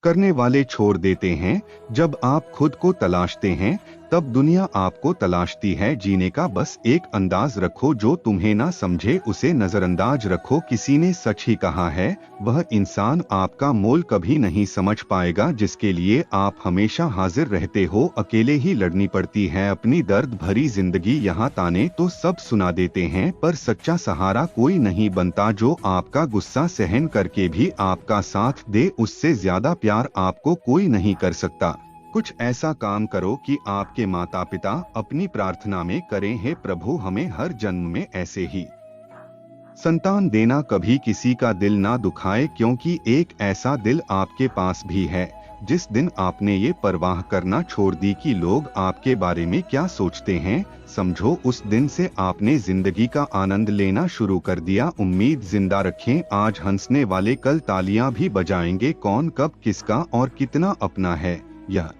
करने वाले छोड़ देते हैं। जब आप खुद को तलाशते हैं तब दुनिया आपको तलाशती है। जीने का बस एक अंदाज रखो, जो तुम्हें ना समझे उसे नजरअंदाज रखो। किसी ने सच ही कहा है, वह इंसान आपका मोल कभी नहीं समझ पाएगा जिसके लिए आप हमेशा हाजिर रहते हो। अकेले ही लड़नी पड़ती है अपनी दर्द भरी जिंदगी। यहाँ ताने तो सब सुना देते हैं, पर सच्चा सहारा कोई नहीं बनता जो आपका गुस्सा सहन करके भी आपका साथ दे। उससे ज्यादा प्यार आपको कोई नहीं कर सकता। कुछ ऐसा काम करो कि आपके माता पिता अपनी प्रार्थना में करें, हे प्रभु हमें हर जन्म में ऐसे ही संतान देना। कभी किसी का दिल ना दुखाए, क्योंकि एक ऐसा दिल आपके पास भी है। जिस दिन आपने ये परवाह करना छोड़ दी कि लोग आपके बारे में क्या सोचते हैं, समझो उस दिन से आपने जिंदगी का आनंद लेना शुरू कर दिया। उम्मीद जिंदा रखें, आज हंसने वाले कल तालियां भी बजाएंगे। कौन कब किसका और कितना अपना है, यह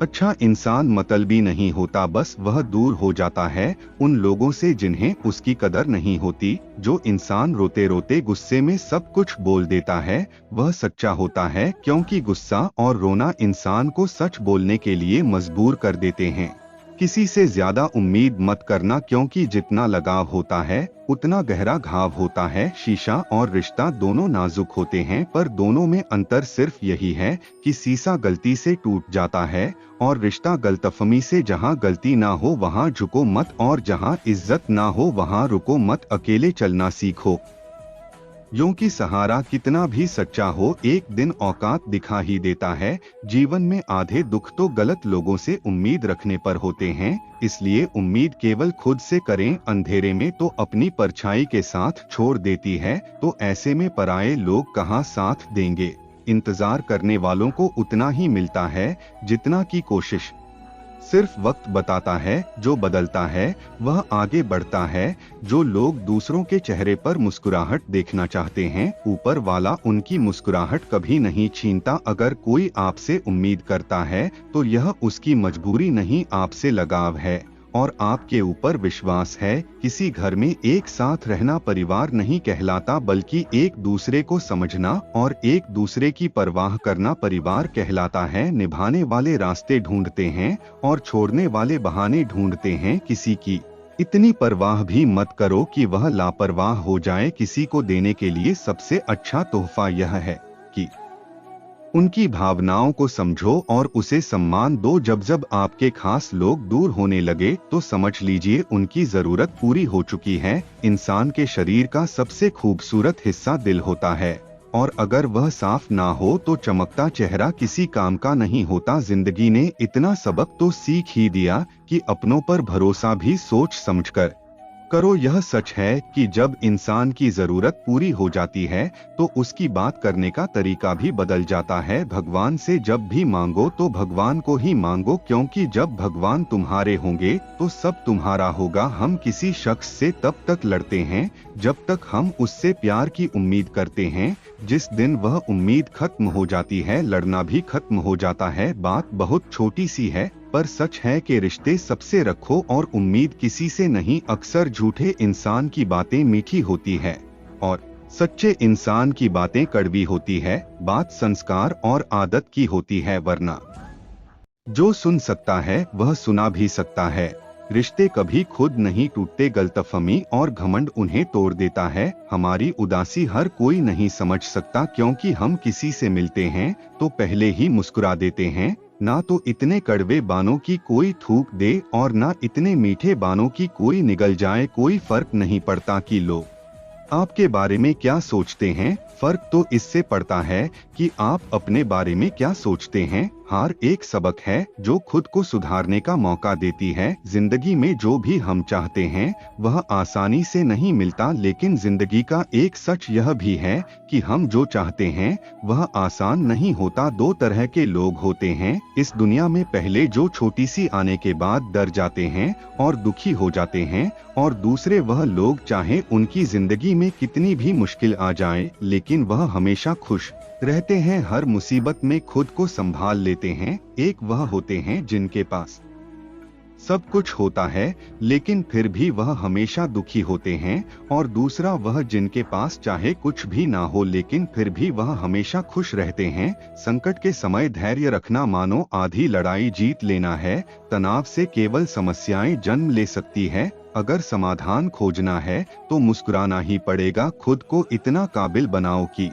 अच्छा इंसान मतलबी नहीं होता, बस वह दूर हो जाता है उन लोगों से जिन्हें उसकी कदर नहीं होती। जो इंसान रोते रोते गुस्से में सब कुछ बोल देता है वह सच्चा होता है, क्योंकि गुस्सा और रोना इंसान को सच बोलने के लिए मजबूर कर देते हैं। किसी से ज्यादा उम्मीद मत करना, क्योंकि जितना लगाव होता है उतना गहरा घाव होता है। शीशा और रिश्ता दोनों नाजुक होते हैं, पर दोनों में अंतर सिर्फ यही है कि शीशा गलती से टूट जाता है और रिश्ता गलतफहमी से। जहां गलती ना हो वहां झुको मत, और जहां इज्जत ना हो वहां रुको मत। अकेले चलना सीखो, यूं कि सहारा कितना भी सच्चा हो एक दिन औकात दिखा ही देता है। जीवन में आधे दुख तो गलत लोगों से उम्मीद रखने पर होते हैं, इसलिए उम्मीद केवल खुद से करें। अंधेरे में तो अपनी परछाई के साथ छोड़ देती है, तो ऐसे में पराये लोग कहाँ साथ देंगे। इंतजार करने वालों को उतना ही मिलता है जितना की कोशिश सिर्फ वक्त बताता है। जो बदलता है वह आगे बढ़ता है। जो लोग दूसरों के चेहरे पर मुस्कुराहट देखना चाहते हैं, ऊपर वाला उनकी मुस्कुराहट कभी नहीं छीनता। अगर कोई आपसे उम्मीद करता है तो यह उसकी मजबूरी नहीं, आपसे लगाव है और आपके ऊपर विश्वास है। किसी घर में एक साथ रहना परिवार नहीं कहलाता, बल्कि एक दूसरे को समझना और एक दूसरे की परवाह करना परिवार कहलाता है। निभाने वाले रास्ते ढूंढते हैं और छोड़ने वाले बहाने ढूंढते हैं। किसी की इतनी परवाह भी मत करो कि वह लापरवाह हो जाए। किसी को देने के लिए सबसे अच्छा तोहफा यह है कि उनकी भावनाओं को समझो और उसे सम्मान दो। जब जब आपके खास लोग दूर होने लगे तो समझ लीजिए उनकी जरूरत पूरी हो चुकी है। इंसान के शरीर का सबसे खूबसूरत हिस्सा दिल होता है, और अगर वह साफ ना हो तो चमकता चेहरा किसी काम का नहीं होता। जिंदगी ने इतना सबक तो सीख ही दिया कि अपनों पर भरोसा भी सोच समझकर करो। यह सच है कि जब इंसान की जरूरत पूरी हो जाती है तो उसकी बात करने का तरीका भी बदल जाता है। भगवान से जब भी मांगो तो भगवान को ही मांगो, क्योंकि जब भगवान तुम्हारे होंगे तो सब तुम्हारा होगा। हम किसी शख्स से तब तक लड़ते हैं जब तक हम उससे प्यार की उम्मीद करते हैं। जिस दिन वह उम्मीद खत्म हो जाती है, लड़ना भी खत्म हो जाता है। बात बहुत छोटी सी है, पर सच है कि रिश्ते सबसे रखो और उम्मीद किसी से नहीं। अक्सर झूठे इंसान की बातें मीठी होती है और सच्चे इंसान की बातें कड़वी होती है। बात संस्कार और आदत की होती है, वरना जो सुन सकता है वह सुना भी सकता है। रिश्ते कभी खुद नहीं टूटते, गलतफहमी और घमंड उन्हें तोड़ देता है। हमारी उदासी हर कोई नहीं समझ सकता, क्योंकि हम किसी से मिलते हैं तो पहले ही मुस्कुरा देते हैं। ना तो इतने कड़वे बानों की कोई थूक दे और ना इतने मीठे बानों की कोई निगल जाए। कोई फर्क नहीं पड़ता कि लोग आपके बारे में क्या सोचते हैं, फर्क तो इससे पड़ता है कि आप अपने बारे में क्या सोचते हैं। हार एक सबक है जो खुद को सुधारने का मौका देती है। जिंदगी में जो भी हम चाहते हैं वह आसानी से नहीं मिलता, लेकिन जिंदगी का एक सच यह भी है कि हम जो चाहते हैं वह आसान नहीं होता। दो तरह के लोग होते हैं इस दुनिया में, पहले जो छोटी सी आने के बाद डर जाते हैं और दुखी हो जाते हैं, और दूसरे वह लोग चाहे उनकी जिंदगी में कितनी भी मुश्किल आ जाए लेकिन वह हमेशा खुश रहते हैं, हर मुसीबत में खुद को संभाल लेते हैं। एक वह होते हैं जिनके पास सब कुछ होता है लेकिन फिर भी वह हमेशा दुखी होते हैं, और दूसरा वह जिनके पास चाहे कुछ भी ना हो लेकिन फिर भी वह हमेशा खुश रहते हैं। संकट के समय धैर्य रखना मानो आधी लड़ाई जीत लेना है। तनाव से केवल समस्याएं जन्म ले सकती है। अगर समाधान खोजना है तो मुस्कुराना ही पड़ेगा। खुद को इतना काबिल बनाओ कि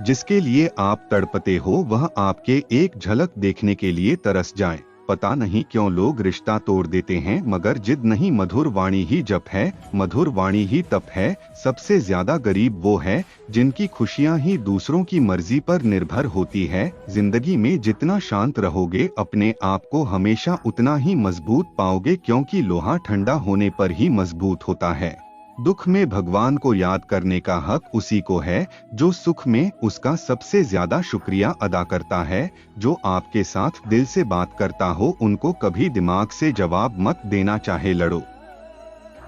जिसके लिए आप तड़पते हो वह आपके एक झलक देखने के लिए तरस जाए। पता नहीं क्यों लोग रिश्ता तोड़ देते हैं, मगर जिद नहीं, मधुर वाणी ही जप है, मधुर वाणी ही तप है। सबसे ज्यादा गरीब वो है जिनकी खुशियां ही दूसरों की मर्जी पर निर्भर होती है। जिंदगी में जितना शांत रहोगे अपने आप को हमेशा उतना ही मजबूत पाओगे, क्योंकि लोहा ठंडा होने पर ही मजबूत होता है। दुख में भगवान को याद करने का हक उसी को है जो सुख में उसका सबसे ज्यादा शुक्रिया अदा करता है। जो आपके साथ दिल से बात करता हो उनको कभी दिमाग से जवाब मत देना। चाहे लड़ो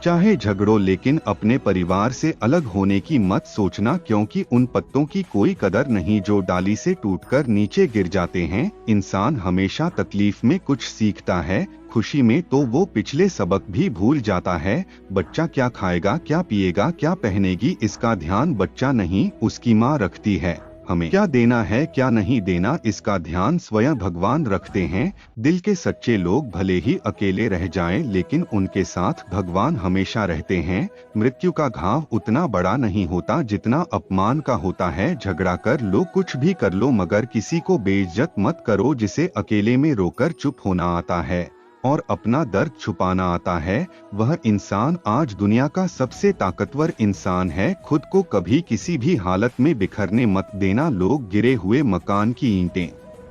चाहे झगड़ो, लेकिन अपने परिवार से अलग होने की मत सोचना, क्योंकि उन पत्तों की कोई कदर नहीं जो डाली से टूटकर नीचे गिर जाते हैं। इंसान हमेशा तकलीफ में कुछ सीखता है, खुशी में तो वो पिछले सबक भी भूल जाता है। बच्चा क्या खाएगा, क्या पिएगा, क्या पहनेगी, इसका ध्यान बच्चा नहीं उसकी माँ रखती है। हमें क्या देना है क्या नहीं देना, इसका ध्यान स्वयं भगवान रखते हैं। दिल के सच्चे लोग भले ही अकेले रह जाएं, लेकिन उनके साथ भगवान हमेशा रहते हैं। मृत्यु का घाव उतना बड़ा नहीं होता जितना अपमान का होता है। झगड़ा कर लो, कुछ भी कर लो, मगर किसी को बेइज्जत मत करो। जिसे अकेले में रोकर चुप होना आता है और अपना दर्द छुपाना आता है, वह इंसान आज दुनिया का सबसे ताकतवर इंसान है। खुद को कभी किसी भी हालत में बिखरने मत देना। लोग गिरे हुए मकान की ईंटें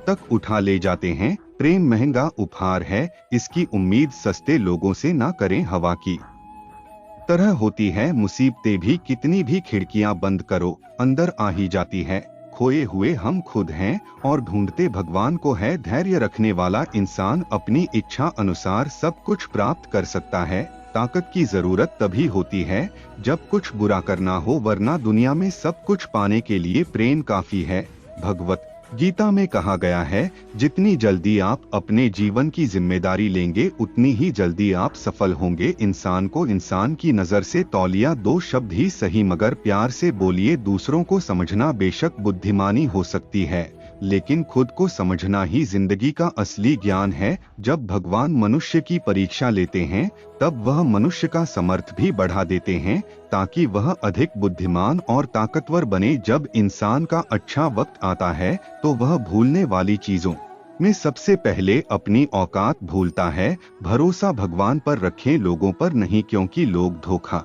तक उठा ले जाते हैं। प्रेम महंगा उपहार है, इसकी उम्मीद सस्ते लोगों से ना करें। हवा की तरह होती है मुसीबतें भी, कितनी भी खिड़कियां बंद करो अंदर आ ही जाती है। खोए हुए हम खुद हैं और ढूंढते भगवान को है। धैर्य रखने वाला इंसान अपनी इच्छा अनुसार सब कुछ प्राप्त कर सकता है। ताकत की जरूरत तभी होती है जब कुछ बुरा करना हो, वरना दुनिया में सब कुछ पाने के लिए प्रेम काफी है। भगवत गीता में कहा गया है, जितनी जल्दी आप अपने जीवन की जिम्मेदारी लेंगे उतनी ही जल्दी आप सफल होंगे। इंसान को इंसान की नजर से तौलिया दो शब्द ही सही, मगर प्यार से बोलिए। दूसरों को समझना बेशक बुद्धिमानी हो सकती है, लेकिन खुद को समझना ही जिंदगी का असली ज्ञान है। जब भगवान मनुष्य की परीक्षा लेते हैं तब वह मनुष्य का समर्थ भी बढ़ा देते हैं, ताकि वह अधिक बुद्धिमान और ताकतवर बने। जब इंसान का अच्छा वक्त आता है तो वह भूलने वाली चीजों में सबसे पहले अपनी औकात भूलता है। भरोसा भगवान पर रखें, लोगों पर नहीं, क्योंकि लोग धोखा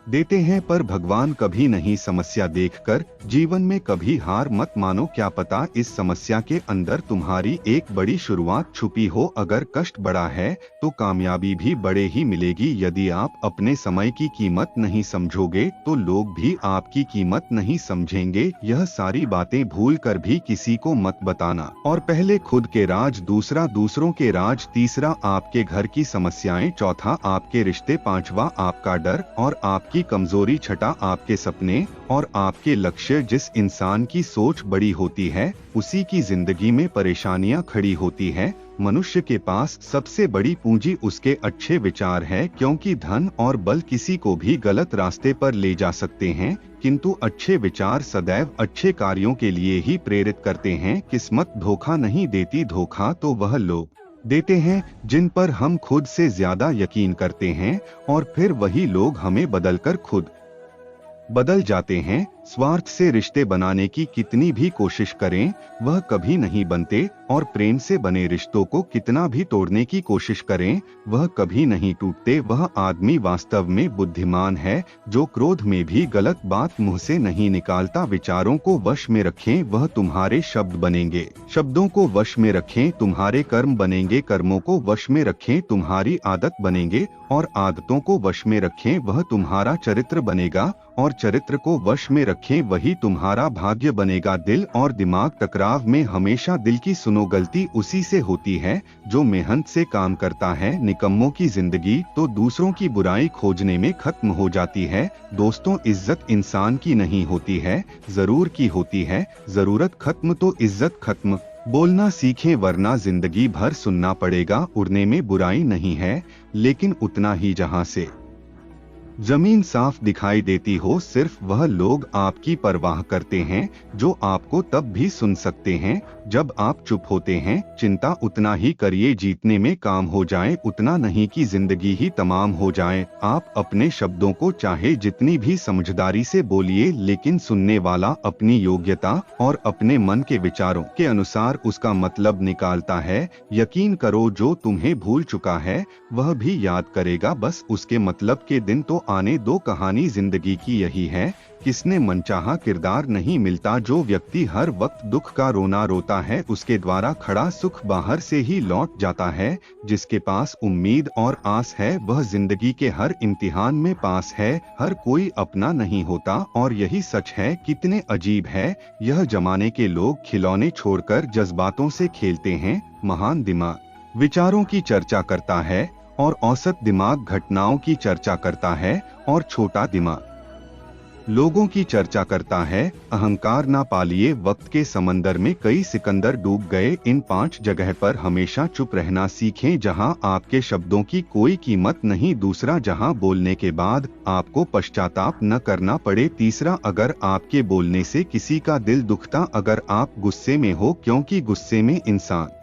देते हैं पर भगवान कभी नहीं। समस्या देखकर जीवन में कभी हार मत मानो, क्या पता इस समस्या के अंदर तुम्हारी एक बड़ी शुरुआत छुपी हो। अगर कष्ट बड़ा है तो कामयाबी भी बड़े ही मिलेगी। यदि आप अपने समय की कीमत नहीं समझोगे तो लोग भी आपकी कीमत नहीं समझेंगे। यह सारी बातें भूल कर भी किसी को मत बताना। और पहले खुद के राज, दूसरा दूसरों के राज, तीसरा आपके घर की समस्याएं, चौथा आपके रिश्ते, पांचवा आपका डर और आपकी कमजोरी, छठा आपके सपने और आपके लक्ष्य। जिस इंसान की सोच बड़ी होती है उसी की जिंदगी में परेशानियां खड़ी होती हैं। मनुष्य के पास सबसे बड़ी पूंजी उसके अच्छे विचार है, क्योंकि धन और बल किसी को भी गलत रास्ते पर ले जा सकते हैं, किंतु अच्छे विचार सदैव अच्छे कार्यों के लिए ही प्रेरित करते हैं। किस्मत धोखा नहीं देती, धोखा तो वह लोग देते हैं जिन पर हम खुद से ज्यादा यकीन करते हैं, और फिर वही लोग हमें बदलकर खुद बदल जाते हैं। स्वार्थ से रिश्ते बनाने की कितनी भी कोशिश करें वह कभी नहीं बनते, और प्रेम से बने रिश्तों को कितना भी तोड़ने की कोशिश करें वह कभी नहीं टूटते। वह आदमी वास्तव में बुद्धिमान है जो क्रोध में भी गलत बात मुंह से नहीं निकालता। विचारों को वश में रखें, वह तुम्हारे शब्द बनेंगे। शब्दों को वश में रखें, तुम्हारे कर्म बनेंगे। कर्मों को वश में रखें, तुम्हारी आदत बनेंगे। और आदतों को वश में रखें, वह तुम्हारा चरित्र बनेगा। और चरित्र को वश में रखें, वही तुम्हारा भाग्य बनेगा। दिल और दिमाग टकराव में हमेशा दिल की सुनो, गलती उसी से होती है जो मेहनत से काम करता है। निकम्मों की जिंदगी तो दूसरों की बुराई खोजने में खत्म हो जाती है। दोस्तों, इज्जत इंसान की नहीं होती है, जरूर की होती है। जरूरत खत्म तो इज्जत खत्म। बोलना सीखें वरना जिंदगी भर सुनना पड़ेगा। उड़ने में बुराई नहीं है, लेकिन उतना ही जहां से जमीन साफ दिखाई देती हो। सिर्फ वह लोग आपकी परवाह करते हैं जो आपको तब भी सुन सकते हैं जब आप चुप होते हैं। चिंता उतना ही करिए जीतने में काम हो जाए, उतना नहीं कि जिंदगी ही तमाम हो जाए। आप अपने शब्दों को चाहे जितनी भी समझदारी से बोलिए, लेकिन सुनने वाला अपनी योग्यता और अपने मन के विचारों के अनुसार उसका मतलब निकालता है। यकीन करो, जो तुम्हें भूल चुका है वह भी याद करेगा। बस उसके मतलब के दिन तो आने दो। कहानी जिंदगी की यही है, किसने मनचाहा किरदार नहीं मिलता। जो व्यक्ति हर वक्त दुख का रोना रोता है, उसके द्वारा खड़ा सुख बाहर से ही लौट जाता है। जिसके पास उम्मीद और आस है, वह जिंदगी के हर इम्तिहान में पास है। हर कोई अपना नहीं होता, और यही सच है। कितने अजीब है यह जमाने के लोग, खिलौने छोड़कर जज्बातों से खेलते हैं। महान दिमाग विचारों की चर्चा करता है और औसत दिमाग घटनाओं की चर्चा करता है, और छोटा दिमाग लोगों की चर्चा करता है। अहंकार ना पालिए, वक्त के समंदर में कई सिकंदर डूब गए। इन 5 जगह पर हमेशा चुप रहना सीखें जहां आपके शब्दों की कोई कीमत नहीं। दूसरा, जहां बोलने के बाद आपको पश्चाताप न करना पड़े। तीसरा, अगर आपके बोलने से किसी का दिल दुखता, अगर आप गुस्से में हो, क्योंकि गुस्से में इंसान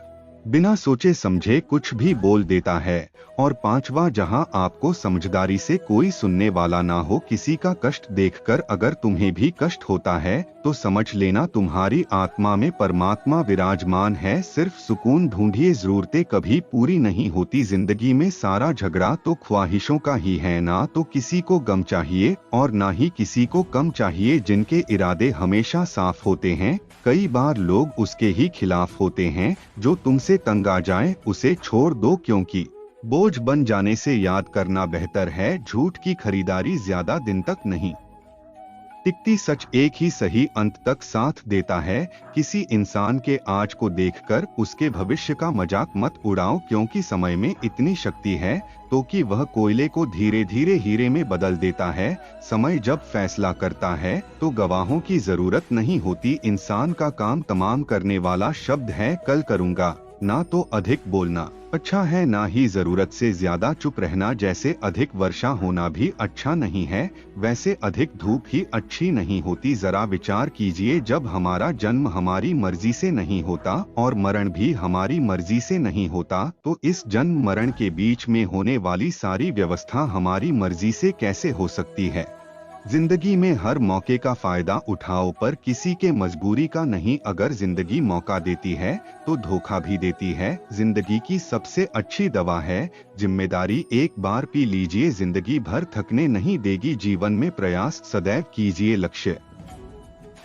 बिना सोचे समझे कुछ भी बोल देता है। और 5वां, जहां आपको समझदारी से कोई सुनने वाला ना हो। किसी का कष्ट देखकर अगर तुम्हें भी कष्ट होता है तो समझ लेना तुम्हारी आत्मा में परमात्मा विराजमान है। सिर्फ सुकून ढूंढिए, जरूरतें कभी पूरी नहीं होती। जिंदगी में सारा झगड़ा तो ख्वाहिशों का ही है। ना तो किसी को गम चाहिए और ना ही किसी को कम चाहिए। जिनके इरादे हमेशा साफ होते हैं, कई बार लोग उसके ही खिलाफ होते हैं। जो तुमसे तंग आ जाए उसे छोड़ दो, क्योंकि बोझ बन जाने से याद करना बेहतर है। झूठ की खरीदारी ज्यादा दिन तक नहीं टिकती, सच एक ही सही अंत तक साथ देता है। किसी इंसान के आज को देखकर उसके भविष्य का मजाक मत उड़ाओ, क्योंकि समय में इतनी शक्ति है तो कि वह कोयले को धीरे धीरे हीरे में बदल देता है। समय जब फैसला करता है तो गवाहों की जरूरत नहीं होती। इंसान का काम तमाम करने वाला शब्द है, कल करूँगा। ना तो अधिक बोलना अच्छा है, ना ही जरूरत से ज्यादा चुप रहना। जैसे अधिक वर्षा होना भी अच्छा नहीं है, वैसे अधिक धूप ही अच्छी नहीं होती। जरा विचार कीजिए, जब हमारा जन्म हमारी मर्जी से नहीं होता और मरण भी हमारी मर्जी से नहीं होता, तो इस जन्म मरण के बीच में होने वाली सारी व्यवस्था हमारी मर्जी से कैसे हो सकती है। जिंदगी में हर मौके का फायदा उठाओ, पर किसी के मजबूरी का नहीं। अगर जिंदगी मौका देती है तो धोखा भी देती है। जिंदगी की सबसे अच्छी दवा है जिम्मेदारी। एक बार पी लीजिए, जिंदगी भर थकने नहीं देगी। जीवन में प्रयास सदैव कीजिए, लक्ष्य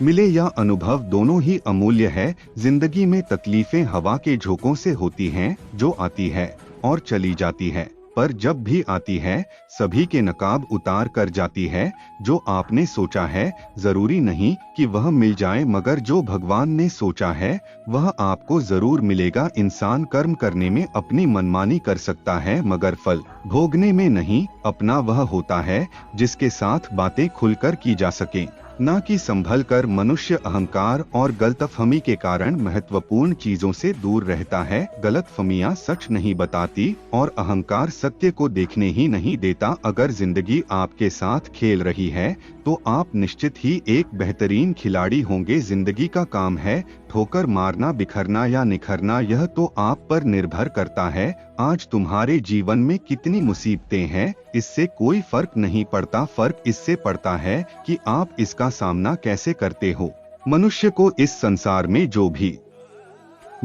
मिले या अनुभव दोनों ही अमूल्य है। जिंदगी में तकलीफें हवा के झोंकों से होती हैं, जो आती है और चली जाती है, पर जब भी आती है सभी के नकाब उतार कर जाती है। जो आपने सोचा है जरूरी नहीं कि वह मिल जाए, मगर जो भगवान ने सोचा है वह आपको जरूर मिलेगा। इंसान कर्म करने में अपनी मनमानी कर सकता है, मगर फल भोगने में नहीं। अपना वह होता है जिसके साथ बातें खुलकर की जा सके, न कि संभल कर। मनुष्य अहंकार और गलतफहमी के कारण महत्वपूर्ण चीजों से दूर रहता है। गलतफहमियां सच नहीं बताती और अहंकार सत्य को देखने ही नहीं देता। अगर जिंदगी आपके साथ खेल रही है तो आप निश्चित ही एक बेहतरीन खिलाड़ी होंगे। जिंदगी का काम है ठोकर मारना, बिखरना या निखरना, यह तो आप पर निर्भर करता है। आज तुम्हारे जीवन में कितनी मुसीबतें हैं, इससे कोई फर्क नहीं पड़ता। फर्क इससे पड़ता है कि आप इसका सामना कैसे करते हो। मनुष्य को इस संसार में जो भी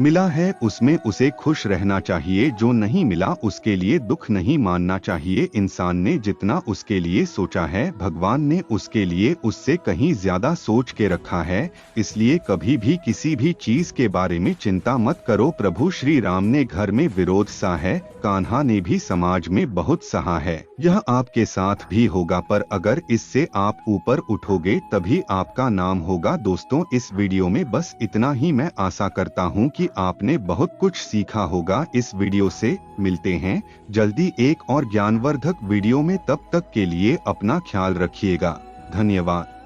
मिला है उसमें उसे खुश रहना चाहिए, जो नहीं मिला उसके लिए दुख नहीं मानना चाहिए। इंसान ने जितना उसके लिए सोचा है, भगवान ने उसके लिए उससे कहीं ज्यादा सोच के रखा है। इसलिए कभी भी किसी भी चीज के बारे में चिंता मत करो। प्रभु श्री राम ने घर में विरोध सा है, कान्हा ने भी समाज में बहुत सहा है। यह आपके साथ भी होगा, पर अगर इससे आप ऊपर उठोगे तभी आपका नाम होगा। दोस्तों, इस वीडियो में बस इतना ही। मैं आशा करता हूँ कि आपने बहुत कुछ सीखा होगा इस वीडियो से। मिलते हैं जल्दी एक और ज्ञानवर्धक वीडियो में, तब तक के लिए अपना ख्याल रखिएगा। धन्यवाद।